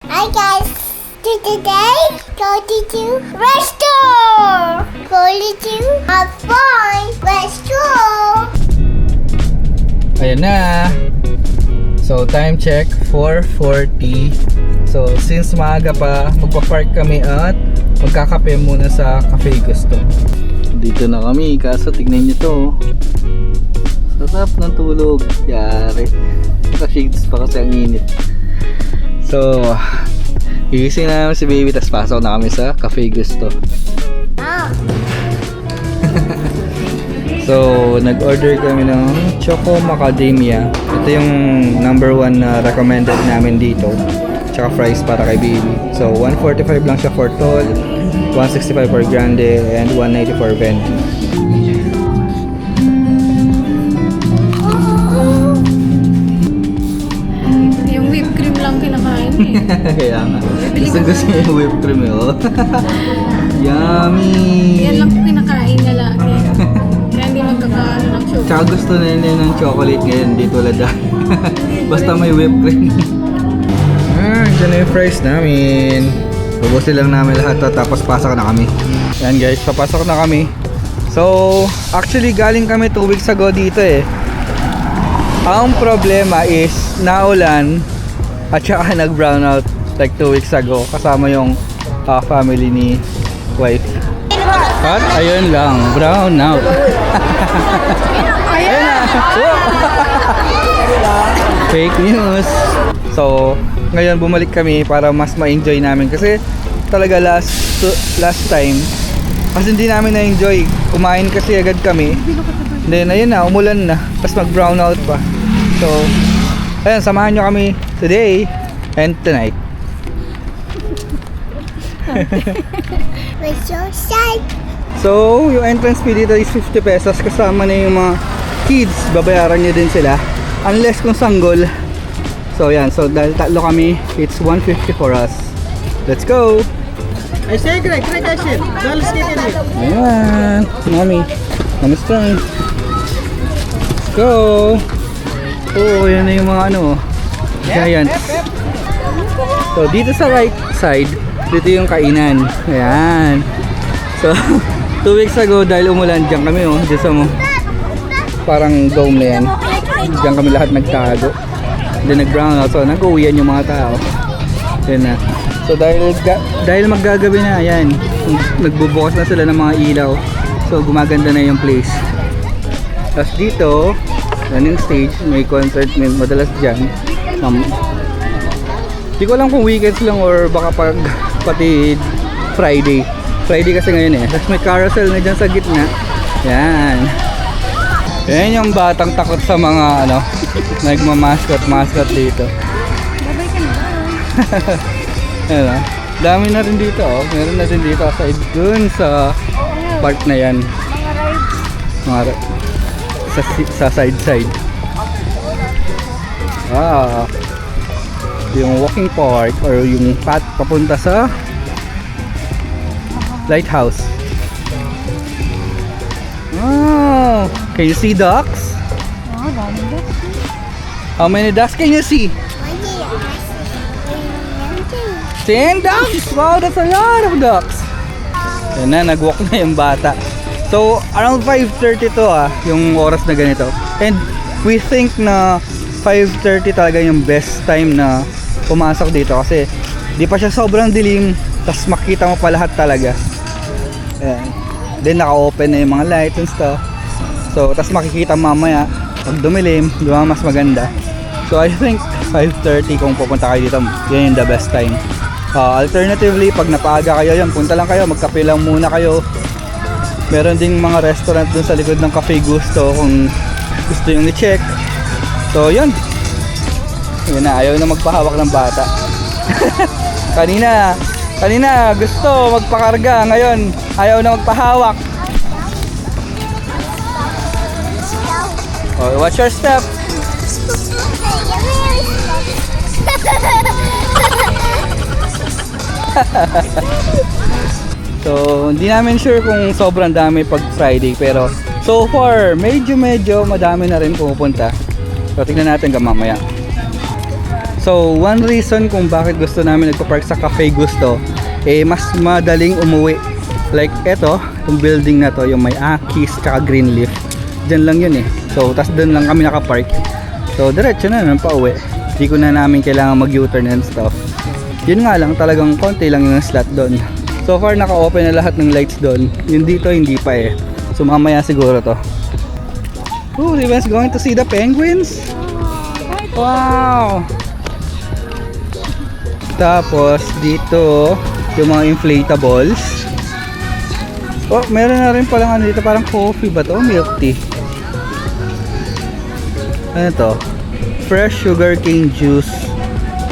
Hi guys, today go to restaurant. Go to have fun restaurant. Ayan na. So time check 4:40. So since maaga pa, magpa-park kami at magkakape muna sa Cafe Gusto. Dito na kami, kaso tignan nyo to. Sarap ng tulog. Yari. Naka-shades pa kasi ang init. So gigising na namin si baby, tas pasok na kami sa Cafe Gusto. So nag-order kami ng Choco Macadamia. Ito yung number 1 na recommended namin dito. Tsaka fries para kay baby. So 145 lang siya for tall, 165 for grande, and 190 for venti. Yung whipped cream lang kinakain eh. Kaya nga. Gusto niya yung whipped cream eh. Oh. Yummy! Yan lang kinakain niya lagi. Kaya hindi magkakaano ng sugar. Tsaka gusto na yun ng chocolate ngayon, di tulad dahil. Basta may whipped cream. Dyan na yung fries namin. Bubusin lang namin lahat tapos pasok na kami. Yan guys, papasok na kami. So, actually galing kami 2 weeks ago dito eh. Ang problema is naulan at saka nag-brownout like 2 weeks ago kasama yung family ni wife. At ayun lang, brownout. Ayun na. Fake news. So, ngayon bumalik kami para mas ma-enjoy namin kasi talaga last time kasi hindi namin na-enjoy. Kumain kasi agad kami. Then ayun na, umulan na. Tapos mag-brownout pa. So, ayun, samahan nyo kami today and tonight. Where's your side? So, yung entrance fee dito is 50 pesos kasama na yung mga kids. Babayaran nyo din sila. Unless kung sanggol. So, yan. So, dahil tatlo kami, it's 150 for us. Let's go! I say correct question. Don't skip it. Ayan. Mami. Mami strong. Let's go! Oh, yan na yung mga ano. Giants. So, dito sa right side, dito yung kainan. Ayan. So, 2 weeks ago, dahil umulan, dyan kami oh. Dito sa mo. Parang dome na yan. Dyan kami lahat nagtago. Then nag-brown out. So, nag-uwian yung mga tao. Yan na. So, dahil maggagabi na, ayan. Nagbubukas na sila ng mga ilaw. So, gumaganda na yung place. Tapos dito, yan yung stage. May concert madalas dyan. Di ko alam kung weekends lang or baka pati Friday. Friday kasi ngayon eh. Tapos may carousel na dyan sa gitna. Yan. Yan yung batang takot sa mga ano, nagmamaskot dito. Babay ka na. Ayan ah. Dami na rin dito oh. Meron na din dito aside dun sa park na yan. Mga rides. Sa side. Ah. Yung walking park or yung path papunta sa lighthouse. Oh, can you see ducks? Oh, dami ba? How many ducks can you see? 10 ducks! Wow, that's a lot of ducks! Yan na, nag-walk na yung bata. So, around 5:30 to yung oras na ganito. And we think na 5:30 talaga yung best time na pumasok dito kasi di pa siya sobrang dilim, tas makita mo pa lahat talaga. Ayan. Then naka-open na yung mga lights and stuff. So, tas makikita mamaya pag dumilim, di ba mas maganda. So, I think 5:30 kung pupunta kayo dito, yan yung the best time. Alternatively, pag napaaga kayo yan, punta lang kayo, magkape lang muna kayo. Meron ding mga restaurant dun sa likod ng Cafe Gusto kung gusto yung i-check. So, yun. Yun na, ayaw na magpahawak ng bata. Kanina gusto magpakarga, ngayon ayaw na magpahawak. Oh, watch your step. So, hindi namin sure kung sobrang dami pag Friday, pero so far, medyo madami na rin pumupunta. So, tignan natin hanggang mamaya. So, So, one reason kung bakit gusto namin nagpa-park sa Cafe Gusto, mas madaling umuwi. Like, eto, yung building na to, yung may Akis, tsaka Greenleaf. Diyan lang yun So, tas doon lang kami nakapark. So, diretso na naman pa uwi. Hindi ko na namin kailangan mag-U-turn and stuff. Yun nga lang, talagang konti lang yung slot doon. So far, naka-open na lahat ng lights doon. Yung dito, hindi pa So, mamaya siguro to. Oh, Riven's going to see the penguins. Wow! Tapos, dito, yung mga inflatables. Oh, meron na rin palang dito, parang coffee ba to? Milk tea. Ano to? Fresh sugarcane juice.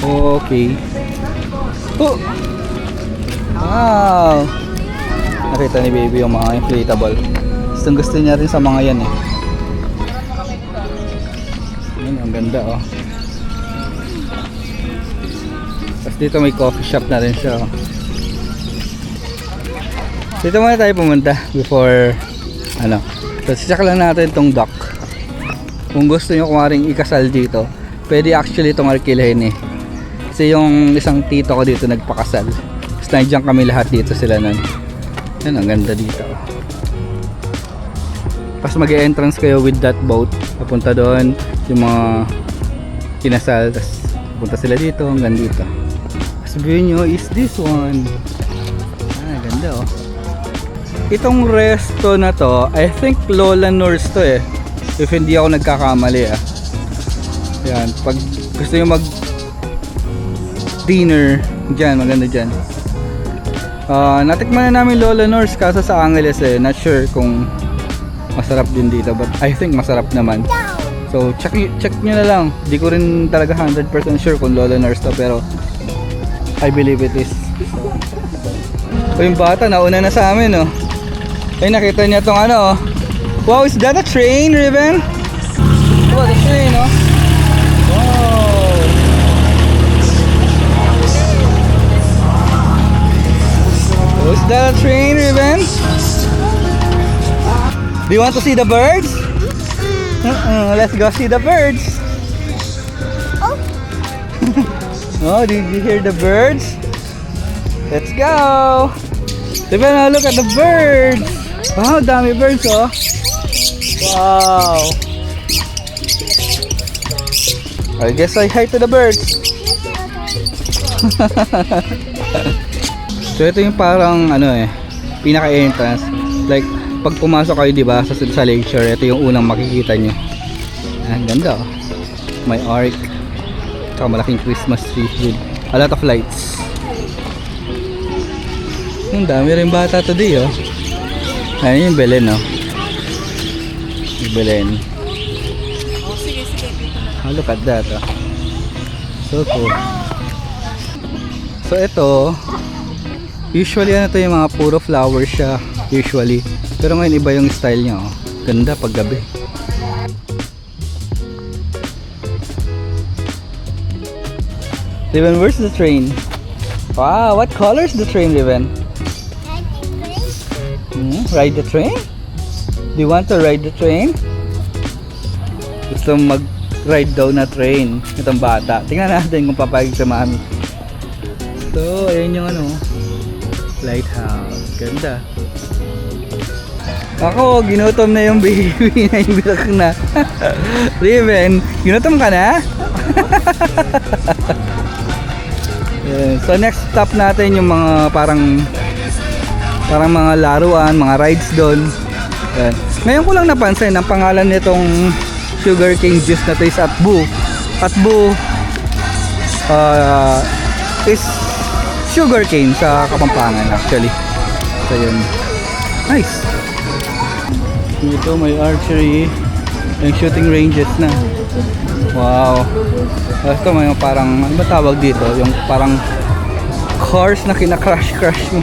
Okay. Oh! Wow! Nakita ni baby yung mga inflatable. Gusto niya rin sa mga yan Ayan, ang ganda Tapos dito may coffee shop na rin siya Dito muna tayo pumunta before So check lang natin tong dock. Kung gusto nyo kumaring ikasal dito, pwede actually itong arkilahin Kasi yung isang tito ko dito nagpakasal. Tapos nandiyan kami lahat dito sila nun. Yan, ang ganda dito. Tapos mag-e-entrance kayo with that boat. Papunta doon, yung mga kinasal. Tapos punta sila dito, hanggang dito. Tapos view nyo is this one. Ganda Itong resto na to, I think Lola Nurse to if hindi ako nagkakamali Yan, pag gusto nyo mag dinner dyan, maganda dyan. Natikman na namin Lola Nurse kaso sa Angeles not sure kung masarap din dito, but I think masarap naman. So check nyo na lang. Di ko rin talaga 100% sure kung Lola Nurse to, pero I believe it is. Yung bata nauna na sa amin Ay, nakita niya tong Wow, is that a train, Riven? Wow, the train Wow. Oh, is that a train, Riven? Do you want to see the birds? Let's go see the birds. Oh, did you hear the birds? Let's go. Riven, look at the birds. Wow, dami birds Wow. I guess I hi to the birds. So ito yung parang pinaka-entrance. Like pag pumasok kayo, di ba, sa Lakeshore, ito yung unang makikita nyo. Ang ganda May arc. Tsaka malaking Christmas tree with a lot of lights. Ang dami rin bata today Ayun yung Belen Yung Belen. Oh, look at that So cool. So ito, usually to yung mga puro flowers siya usually. Pero ngayon iba yung style niya Ganda pag gabi. Riven, where's the train? Wow, what color is the train, Riven? Ride the train? Do you want to ride the train? Gusto mag-ride daw na train itong bata. Tingnan natin kung papayag sa mami. So, ayun yung lighthouse. Ganda. Ako, ginutom na yung baby na yung bilak na. Riven, ginutom ka na? So, next stop natin yung mga parang mga laruan, mga rides doon. Ngayon ko lang napansin ang pangalan nitong sugarcane juice na to is Atbu. Atbu is sugarcane sa Kapampangan actually. So yun. Nice. Dito may archery, yung shooting ranges na. Wow. Ito may parang, ano ba tawag dito? Yung parang cars na kina-crash mo.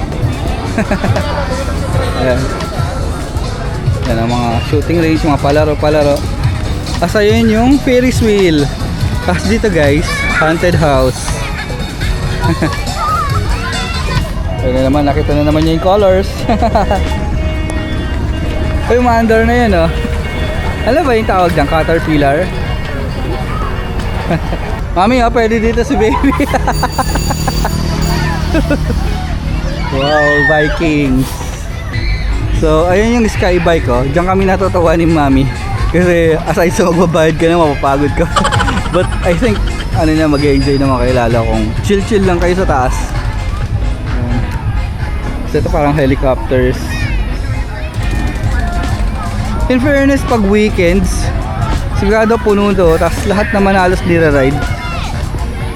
Ayan. Yan ang mga shooting range, mga palaro. Asa yun yung Ferris wheel. Tapos dito guys, haunted house. Ayun na naman, nakita na naman yung colors. Ay, umaandar na yun Ano ba yung tawag dyan? Caterpillar? Mami, pwede dito si baby. Wow, Vikings. So, ayun yung sky bike ko. Diyan kami natutuwa ni Mami. Kasi aside sa magbabayad ka na, mapapagod ka. But I think, mag-enjoy naman kayo lalo kung chill-chill lang kayo sa taas. Ayan. So, ito parang helicopters. In fairness, pag weekends, sigurado puno to. Tapos lahat naman halos nira-ride.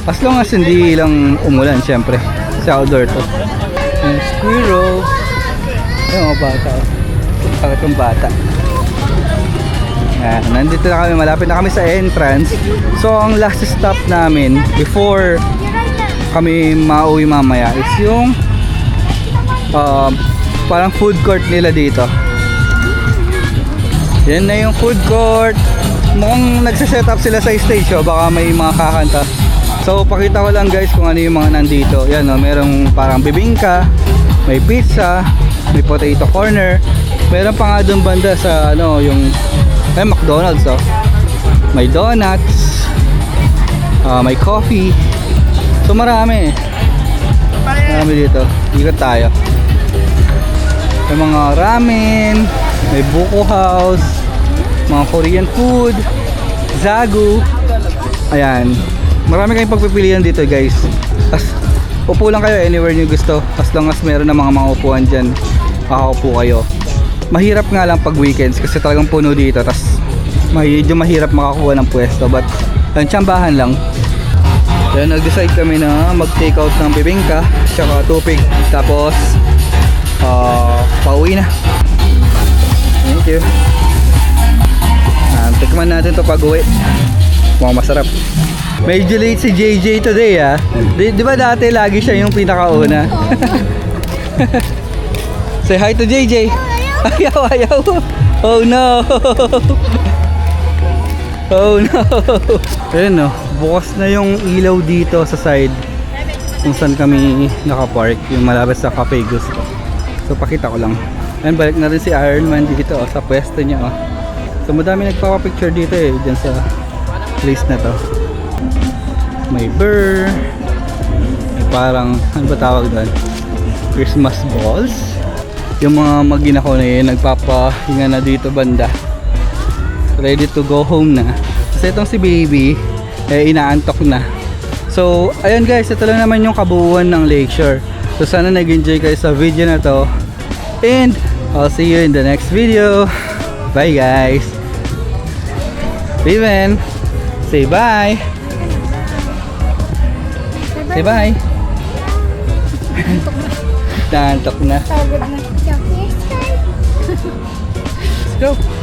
As long as hindi lang umulan, syempre. Sa outdoor to. Ayan, squirrel. Ayan, mga bata. Bakit yung bata? Ayan, nandito na kami. Malapit na kami sa entrance. So, ang last stop namin before kami mauwi mamaya is yung parang food court nila dito. Yan na yung food court. Mukhang nagsiset up sila sa stage. Baka may mga kakanta. So, pakita ko lang guys kung ano yung mga nandito. Yan, merong parang bibingka, may pizza, may potato corner. Meron pa nga doon banda sa yung McDonald's. May donuts, may coffee. So, marami. Marami dito. Ikot tayo. May mga ramen, may buko house, mga Korean food, zagu. Ayan. Marami kayong pagpipilian dito guys. As upo lang kayo anywhere nyo gusto. As long as meron na mga upuan dyan, makakaupo kayo. Mahirap nga lang pag weekends kasi talagang puno dito. Tas medyo mahirap makakuha ng pwesto. But tsambahan lang. Then nag-decide kami na mag-take out ng bibingka tsaka tupig. Tapos pauwi na. Thank you. Tikman natin to pag uwi. Mukhang masarap. Medyo late si JJ today Di ba dati lagi siya yung pinakauna? Say hi to JJ. Ayaw. Oh no. Oh no. Ayun bukas na yung ilaw dito sa side kung saan kami nakapark, yung malapit sa Cafe Gusto. So pakita ko lang. Ayun, balik na rin si Iron Man dito sa pwesto niya So madami nagpapapicture dito dyan sa place na to. May burr, may parang ano ba tawag doon, Christmas balls. Yung mga mag-ina ko na yun nagpapahinga na dito banda, ready to go home na kasi itong si baby inaantok na. So ayun guys, ito lang naman yung kabuuan ng Lakeshore. So sana nag-enjoy kayo sa video na to, and I'll see you in the next video. Bye guys. Steven, say bye. Say bye. Naantok na. Pagod na. Let's go.